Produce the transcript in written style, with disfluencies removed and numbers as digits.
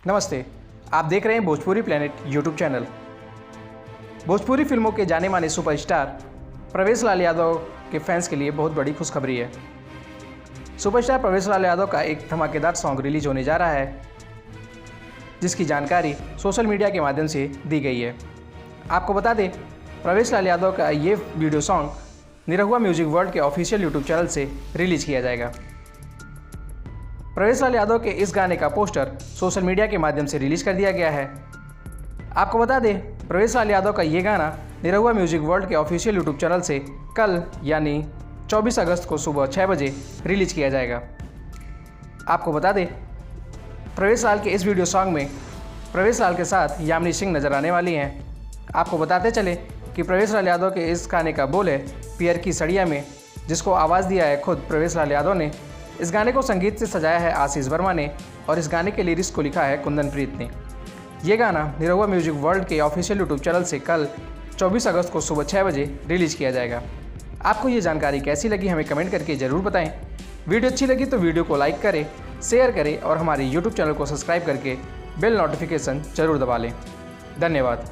नमस्ते, आप देख रहे हैं Bhojpuri planet YouTube channel. Bhojpuri फिल्मों के जाने माने सुपरस्टार प्रवेश लाल यादव के फैंस के लिए बहुत बड़ी खुशखबरी है। सुपरस्टार प्रवेश लाल यादव का एक धमाकेदार सॉन्ग रिलीज होने जा रहा है, जिसकी जानकारी सोशल मीडिया के माध्यम से दी गई है। आपको बता दें, प्रवेश लाल यादव का ये video song Nirahua music world के ऑफिशियल यूट्यूब चैनल से रिलीज किया जाएगा। प्रवेश लाल यादव के इस गाने का पोस्टर सोशल मीडिया के माध्यम से रिलीज कर दिया गया है। आपको बता दें, प्रवेश लाल यादव का ये गाना निरहुआ म्यूजिक वर्ल्ड के ऑफिशियल यूट्यूब चैनल से कल यानी 24 अगस्त को सुबह 6 बजे रिलीज किया जाएगा। आपको बता दें, प्रवेश लाल के इस वीडियो सॉन्ग में प्रवेश लाल के साथ यामिनी सिंह नजर आने वाली हैं। आपको बताते चले कि प्रवेश लाल यादव के इस गाने का बोल है पियर की सड़िया में, जिसको आवाज़ दिया है खुद प्रवेश लाल यादव ने। इस गाने को संगीत से सजाया है आशीष वर्मा ने और इस गाने के लिरिक्स को लिखा है कुंदन प्रीत ने। ये गाना निरहुआ म्यूजिक वर्ल्ड के ऑफिशियल यूट्यूब चैनल से कल 24 अगस्त को सुबह 6 बजे रिलीज किया जाएगा। आपको ये जानकारी कैसी लगी हमें कमेंट करके ज़रूर बताएं। वीडियो अच्छी लगी तो वीडियो को लाइक करें, शेयर करें और हमारे यूट्यूब चैनल को सब्सक्राइब करके बेल नोटिफिकेशन जरूर दबा लें। धन्यवाद।